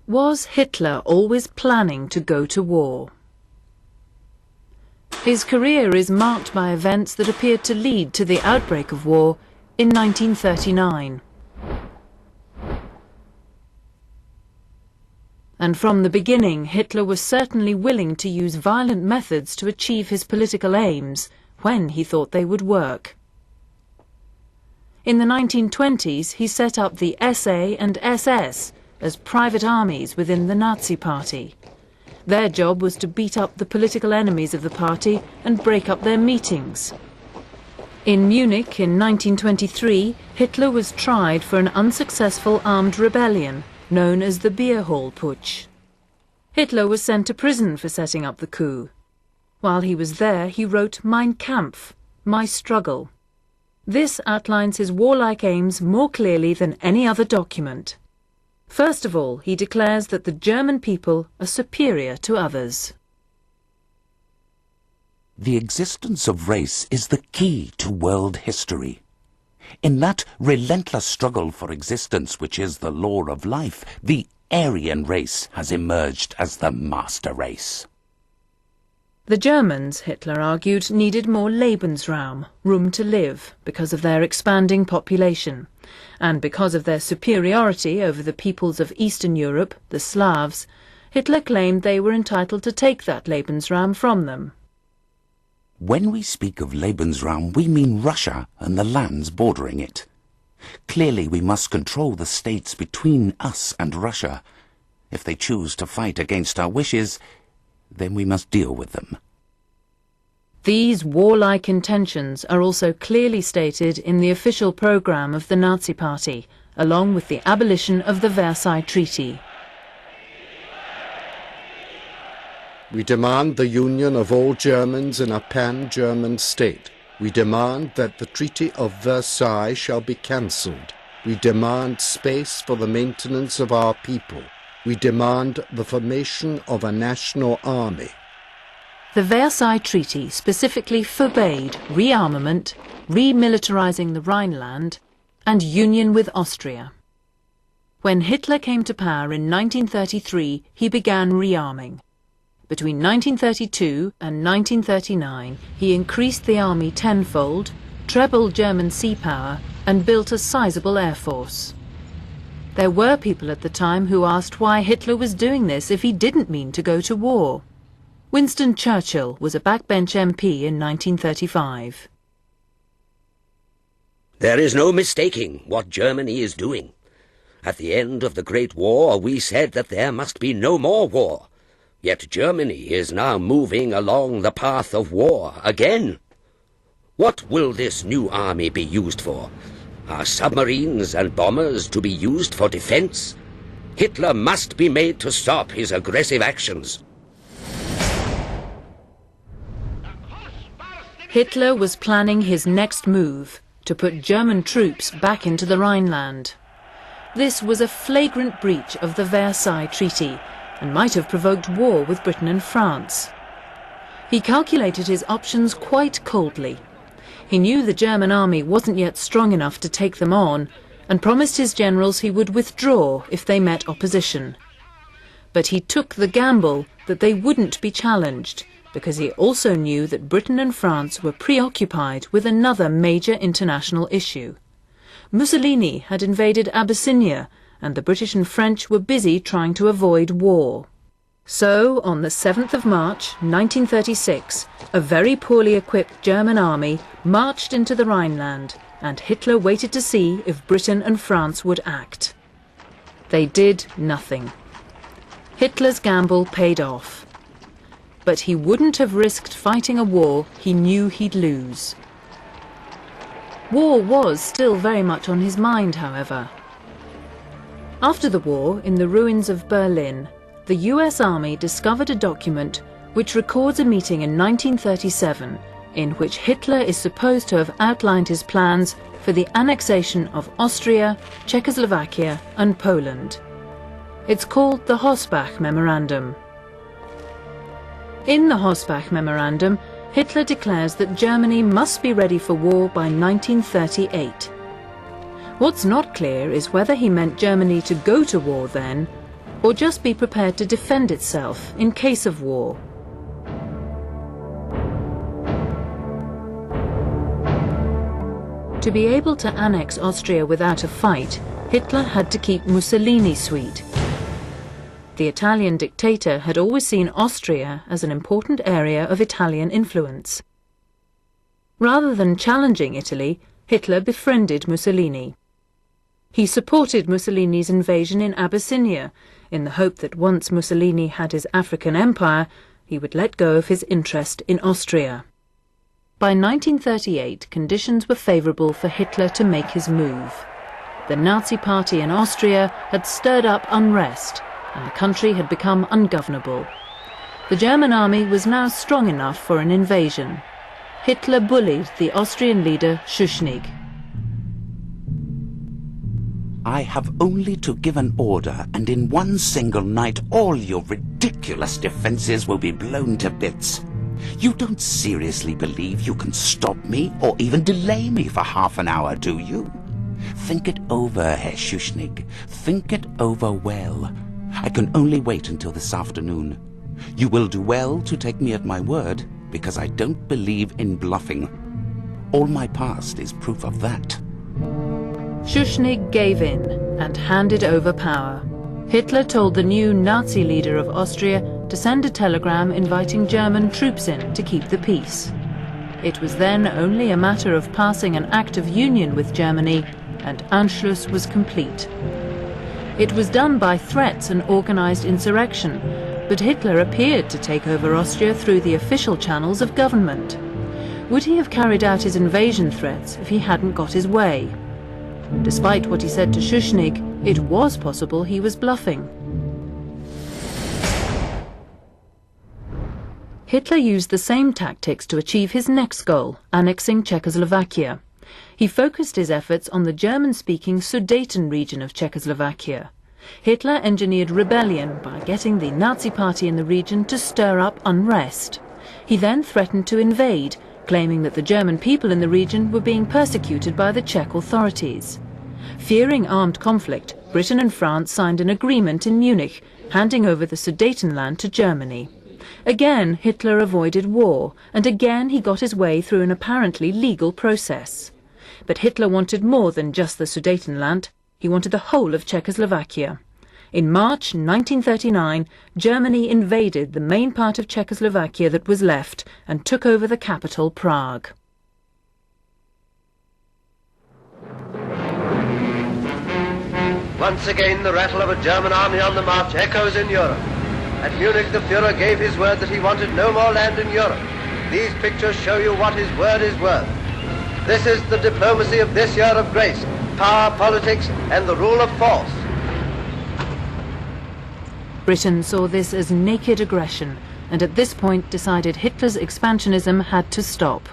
Was Hitler always planning to go to war? His career is marked by events that appeared to lead to the outbreak of war in 1939. And from the beginning, Hitler was certainly willing to use violent methods to achieve his political aims when he thought they would work. In the 1920s, he set up the SA and SS as private armies within the Nazi Party. Their job was to beat up the political enemies of the party and break up their meetings. In Munich in 1923, Hitler was tried for an unsuccessful armed rebellion known as the Beer Hall Putsch. Hitler was sent to prison for setting up the coup. While he was there, he wrote Mein Kampf, My Struggle. This outlines his warlike aims more clearly than any other document. First of all, he declares that the German people are superior to others. The existence of race is the key to world history. In that relentless struggle for existence which is the law of life, the Aryan race has emerged as the master race. The Germans, Hitler argued, needed more Lebensraum, room to live, because of their expanding population, and because of their superiority over the peoples of Eastern Europe, the Slavs. Hitler claimed they were entitled to take that Lebensraum from them. When we speak of Lebensraum, we mean Russia and the lands bordering it. Clearly we must control the states between us and Russia. If they choose to fight against our wishes, then we must deal with them. These warlike intentions are also clearly stated in the official programme of the Nazi Party, along with the abolition of the Versailles Treaty. We demand the union of all Germans in a pan-German state. We demand that the Treaty of Versailles shall be cancelled. We demand space for the maintenance of our people. We demand the formation of a national army. The Versailles Treaty specifically forbade rearmament, remilitarizing the Rhineland, and union with Austria. When Hitler came to power in 1933, he began rearming. Between 1932 and 1939, he increased the army tenfold, trebled German sea power, and built a sizable air force. There were people at the time who asked why Hitler was doing this if he didn't mean to go to war. Winston Churchill was a backbench MP in 1935. There is no mistaking what Germany is doing. At the end of the Great War, we said that there must be no more war. Yet Germany is now moving along the path of war again. What will this new army be used for? Are submarines and bombers to be used for defense? Hitler must be made to stop his aggressive actions. Hitler was planning his next move, to put German troops back into the Rhineland. This was a flagrant breach of the Versailles Treaty, and might have provoked war with Britain and France. He calculated his options quite coldly. He knew the German army wasn't yet strong enough to take them on, and promised his generals he would withdraw if they met opposition. But he took the gamble that they wouldn't be challenged, because he also knew that Britain and France were preoccupied with another major international issue. Mussolini had invaded Abyssinia, and the British and French were busy trying to avoid war. So, on the 7th of March, 1936, a very poorly equipped German army marched into the Rhineland, and Hitler waited to see if Britain and France would act. They did nothing. Hitler's gamble paid off. But he wouldn't have risked fighting a war he knew he'd lose. War was still very much on his mind, however. After the war, in the ruins of Berlin, the US Army discovered a document which records a meeting in 1937 in which Hitler is supposed to have outlined his plans for the annexation of Austria, Czechoslovakia and Poland. It's called the Hossbach Memorandum. In the Hossbach Memorandum, Hitler declares that Germany must be ready for war by 1938. What's not clear is whether he meant Germany to go to war then, or just be prepared to defend itself in case of war. To be able to annex Austria without a fight, Hitler had to keep Mussolini sweet. The Italian dictator had always seen Austria as an important area of Italian influence. Rather than challenging Italy, Hitler befriended Mussolini. He supported Mussolini's invasion in Abyssinia, in the hope that once Mussolini had his African empire, he would let go of his interest in Austria. By 1938, conditions were favourable for Hitler to make his move. The Nazi Party in Austria had stirred up unrest, and the country had become ungovernable. The German army was now strong enough for an invasion. Hitler bullied the Austrian leader Schuschnigg. I have only to give an order, and in one single night all your ridiculous defences will be blown to bits. You don't seriously believe you can stop me, or even delay me for half an hour, do you? Think it over, Herr Schuschnigg. Think it over well. I can only wait until this afternoon. You will do well to take me at my word, because I don't believe in bluffing. All my past is proof of that. Schuschnigg gave in and handed over power. Hitler told the new Nazi leader of Austria to send a telegram inviting German troops in to keep the peace. It was then only a matter of passing an Act of Union with Germany, and Anschluss was complete. It was done by threats and organised insurrection, but Hitler appeared to take over Austria through the official channels of government. Would he have carried out his invasion threats if he hadn't got his way? Despite what he said to Schuschnigg, it was possible he was bluffing. Hitler used the same tactics to achieve his next goal, annexing Czechoslovakia. He focused his efforts on the German-speaking Sudeten region of Czechoslovakia. Hitler engineered rebellion by getting the Nazi Party in the region to stir up unrest. He then threatened to invade, claiming that the German people in the region were being persecuted by the Czech authorities. Fearing armed conflict, Britain and France signed an agreement in Munich, handing over the Sudetenland to Germany. Again, Hitler avoided war, and again he got his way through an apparently legal process. But Hitler wanted more than just the Sudetenland. He wanted the whole of Czechoslovakia. In March 1939, Germany invaded the main part of Czechoslovakia that was left and took over the capital, Prague. Once again, the rattle of a German army on the march echoes in Europe. At Munich, the Führer gave his word that he wanted no more land in Europe. These pictures show you what his word is worth. This is the diplomacy of this year of grace, power, politics, and the rule of force. Britain saw this as naked aggression, and at this point decided Hitler's expansionism had to stop.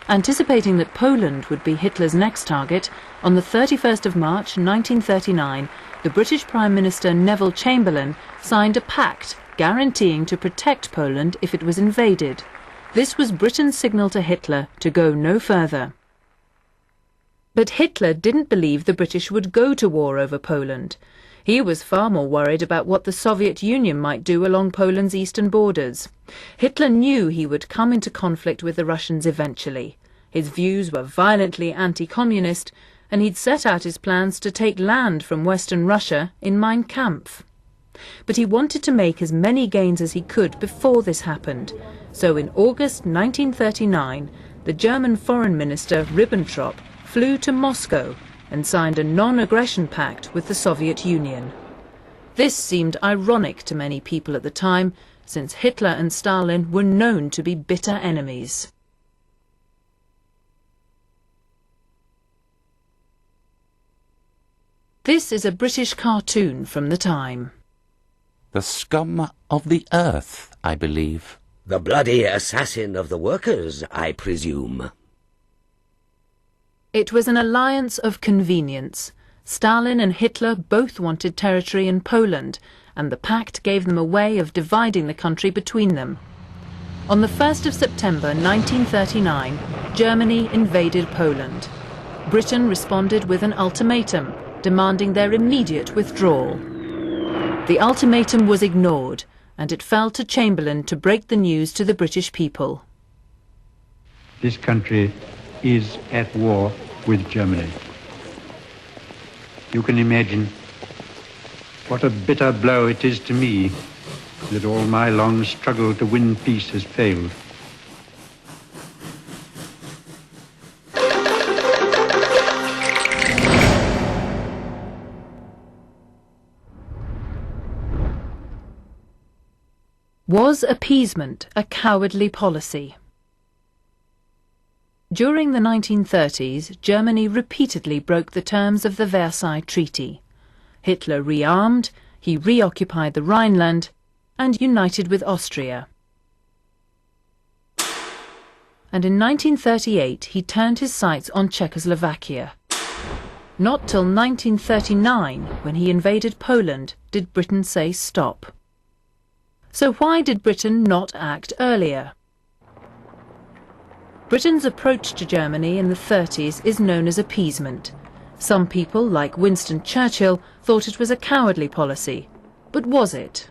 Anticipating that Poland would be Hitler's next target, on the 31st of March 1939, the British Prime Minister Neville Chamberlain signed a pact guaranteeing to protect Poland if it was invaded. This was Britain's signal to Hitler to go no further. But Hitler didn't believe the British would go to war over Poland. He was far more worried about what the Soviet Union might do along Poland's eastern borders. Hitler knew he would come into conflict with the Russians eventually. His views were violently anti-communist, and he'd set out his plans to take land from Western Russia in Mein Kampf. But he wanted to make as many gains as he could before this happened. So in August 1939, the German Foreign Minister Ribbentrop flew to Moscow and signed a non-aggression pact with the Soviet Union. This seemed ironic to many people at the time, since Hitler and Stalin were known to be bitter enemies. This is a British cartoon from the time. The scum of the earth, I believe. The bloody assassin of the workers, I presume. It was an alliance of convenience. Stalin and Hitler both wanted territory in Poland, and the pact gave them a way of dividing the country between them. On the 1st of September 1939, Germany invaded Poland. Britain responded with an ultimatum, demanding their immediate withdrawal. The ultimatum was ignored, and it fell to Chamberlain to break the news to the British people. This country is at war with Germany. You can imagine what a bitter blow it is to me that all my long struggle to win peace has failed. Was appeasement a cowardly policy? During the 1930s, Germany repeatedly broke the terms of the Versailles Treaty. Hitler rearmed, he reoccupied the Rhineland, and united with Austria. And in 1938 he turned his sights on Czechoslovakia. Not till 1939, when he invaded Poland, did Britain say stop. So why did Britain not act earlier? Britain's approach to Germany in the 30s is known as appeasement. Some people, like Winston Churchill, thought it was a cowardly policy. But was it?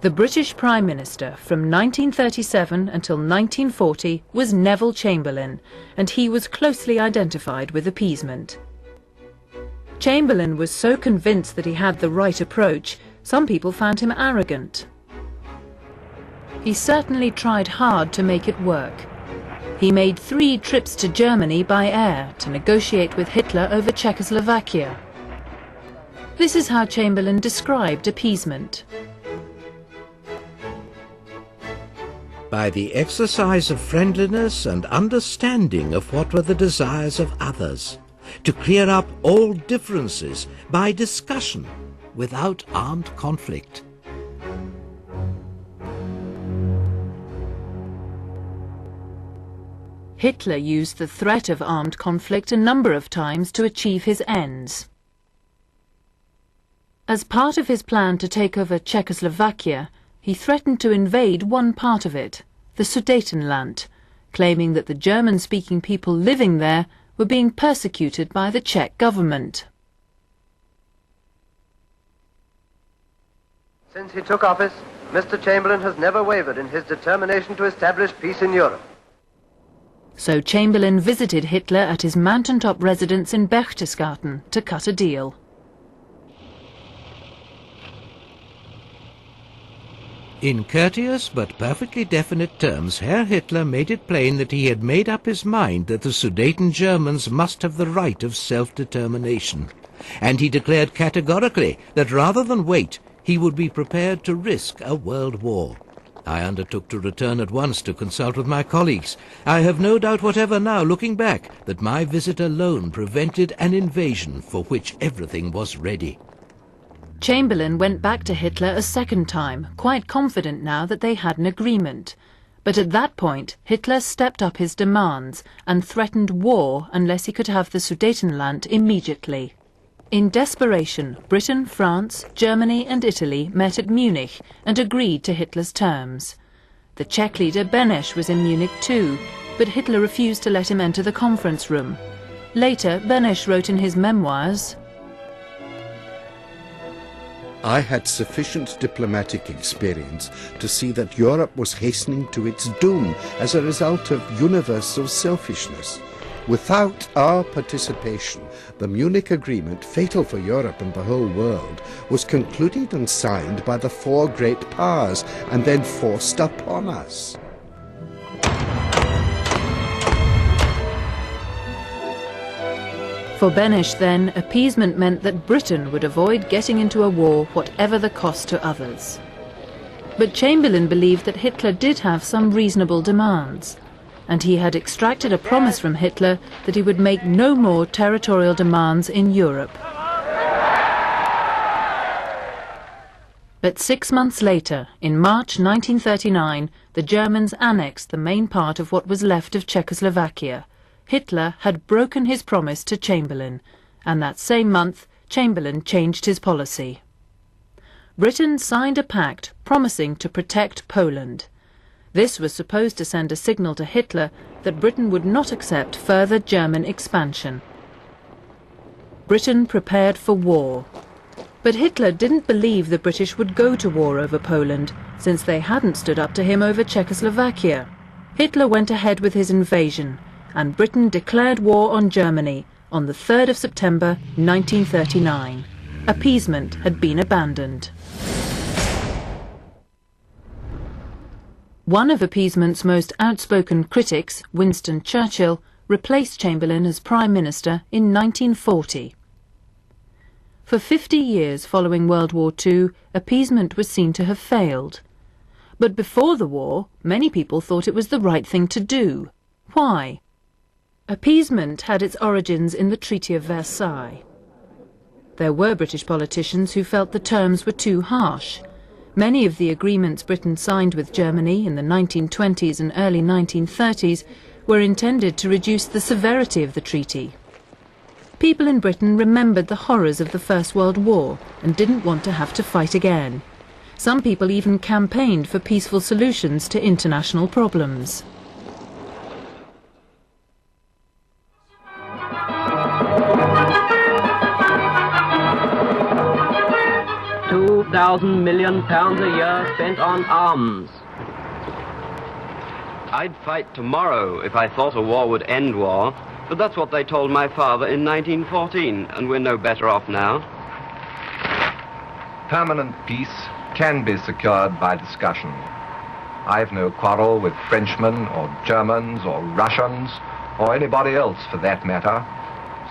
The British Prime Minister from 1937 until 1940 was Neville Chamberlain, and he was closely identified with appeasement. Chamberlain was so convinced that he had the right approach, some people found him arrogant. He certainly tried hard to make it work. He made 3 trips to Germany by air to negotiate with Hitler over Czechoslovakia. This is how Chamberlain described appeasement. By the exercise of friendliness and understanding of what were the desires of others, to clear up all differences by discussion, without armed conflict. Hitler used the threat of armed conflict a number of times to achieve his ends. As part of his plan to take over Czechoslovakia, he threatened to invade one part of it, the Sudetenland, claiming that the German-speaking people living there were being persecuted by the Czech government. Since he took office, Mr. Chamberlain has never wavered in his determination to establish peace in Europe. So Chamberlain visited Hitler at his mountaintop residence in Berchtesgaden to cut a deal. In courteous but perfectly definite terms, Herr Hitler made it plain that he had made up his mind that the Sudeten Germans must have the right of self-determination. And he declared categorically that rather than wait, he would be prepared to risk a world war. I undertook to return at once to consult with my colleagues. I have no doubt whatever now, looking back, that my visit alone prevented an invasion for which everything was ready. Chamberlain went back to Hitler a second time, quite confident now that they had an agreement. But at that point, Hitler stepped up his demands and threatened war unless he could have the Sudetenland immediately. In desperation, Britain, France, Germany and Italy met at Munich and agreed to Hitler's terms. The Czech leader Beneš was in Munich too, but Hitler refused to let him enter the conference room. Later, Beneš wrote in his memoirs, I had sufficient diplomatic experience to see that Europe was hastening to its doom as a result of universal selfishness. Without our participation, the Munich Agreement, fatal for Europe and the whole world, was concluded and signed by the 4 great powers and then forced upon us. For Beneš then, appeasement meant that Britain would avoid getting into a war whatever the cost to others. But Chamberlain believed that Hitler did have some reasonable demands, and he had extracted a promise from Hitler that he would make no more territorial demands in Europe. But 6 months later, in March 1939, the Germans annexed the main part of what was left of Czechoslovakia. Hitler had broken his promise to Chamberlain, and that same month Chamberlain changed his policy. Britain signed a pact promising to protect Poland. This was supposed to send a signal to Hitler that Britain would not accept further German expansion. Britain prepared for war. But Hitler didn't believe the British would go to war over Poland, since they hadn't stood up to him over Czechoslovakia. Hitler went ahead with his invasion, and Britain declared war on Germany on the 3rd of September 1939. Appeasement had been abandoned. One of appeasement's most outspoken critics, Winston Churchill, replaced Chamberlain as Prime Minister in 1940. For 50 years following World War II, appeasement was seen to have failed. But before the war, many people thought it was the right thing to do. Why? Appeasement had its origins in the Treaty of Versailles. There were British politicians who felt the terms were too harsh. Many of the agreements Britain signed with Germany in the 1920s and early 1930s were intended to reduce the severity of the treaty. People in Britain remembered the horrors of the First World War and didn't want to have to fight again. Some people even campaigned for peaceful solutions to international problems. £2,000 million a year spent on arms. I'd fight tomorrow if I thought a war would end war, but that's what they told my father in 1914, and we're no better off now. Permanent peace can be secured by discussion. I've no quarrel with Frenchmen or Germans or Russians or anybody else for that matter.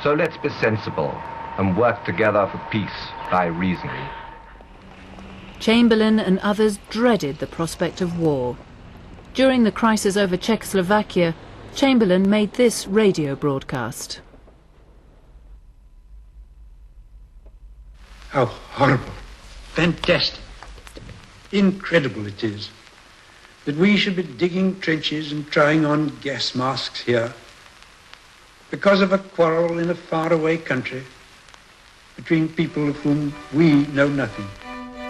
So let's be sensible and work together for peace by reason. Chamberlain and others dreaded the prospect of war. During the crisis over Czechoslovakia, Chamberlain made this radio broadcast. How horrible, fantastic, incredible it is that we should be digging trenches and trying on gas masks here because of a quarrel in a faraway country between people of whom we know nothing.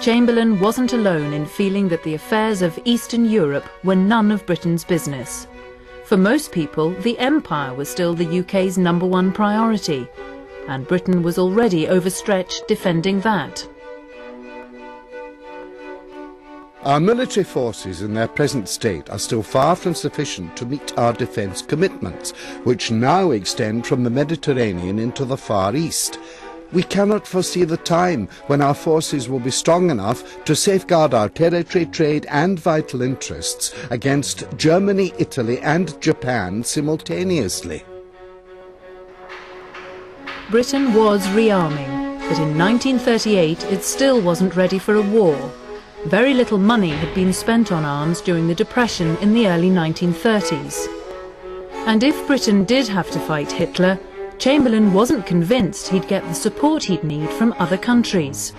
Chamberlain wasn't alone in feeling that the affairs of Eastern Europe were none of Britain's business. For most people, the Empire was still the UK's #1 priority, and Britain was already overstretched defending that. Our military forces in their present state are still far from sufficient to meet our defence commitments, which now extend from the Mediterranean into the Far East. We cannot foresee the time when our forces will be strong enough to safeguard our territory, trade and vital interests against Germany, Italy and Japan simultaneously. Britain was rearming, but in 1938 it still wasn't ready for a war. Very little money had been spent on arms during the Depression in the early 1930s. And if Britain did have to fight Hitler, Chamberlain wasn't convinced he'd get the support he'd need from other countries.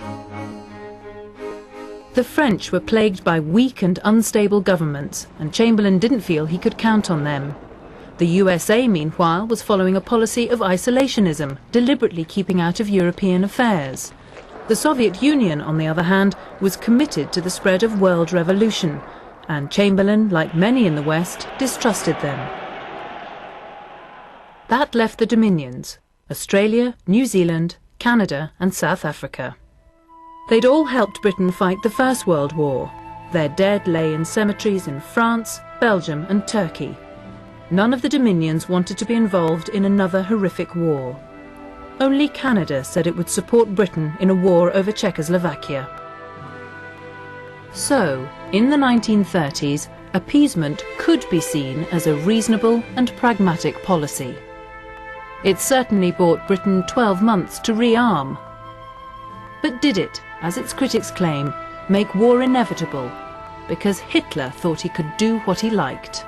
The French were plagued by weak and unstable governments, and Chamberlain didn't feel he could count on them. The USA, meanwhile, was following a policy of isolationism, deliberately keeping out of European affairs. The Soviet Union, on the other hand, was committed to the spread of world revolution, and Chamberlain, like many in the West, distrusted them. That left the Dominions, Australia, New Zealand, Canada and South Africa. They'd all helped Britain fight the First World War. Their dead lay in cemeteries in France, Belgium and Turkey. None of the Dominions wanted to be involved in another horrific war. Only Canada said it would support Britain in a war over Czechoslovakia. So, in the 1930s, appeasement could be seen as a reasonable and pragmatic policy. It certainly bought Britain 12 months to rearm. But did it, as its critics claim, make war inevitable because Hitler thought he could do what he liked?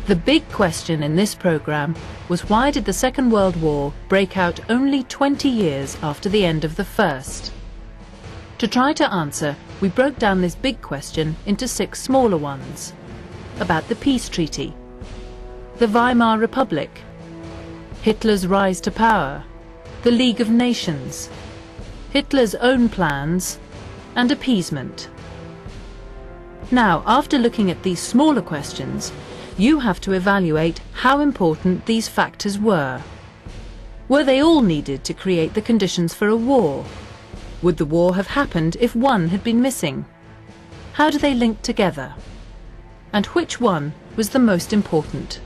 The big question in this programme was, why did the Second World War break out only 20 years after the end of the First? To try to answer, we broke down this big question into 6 smaller ones. About the peace treaty, the Weimar Republic, Hitler's rise to power, the League of Nations, Hitler's own plans, and appeasement. Now, after looking at these smaller questions, you have to evaluate how important these factors were. Were they all needed to create the conditions for a war? Would the war have happened if one had been missing? How do they link together? And which one was the most important?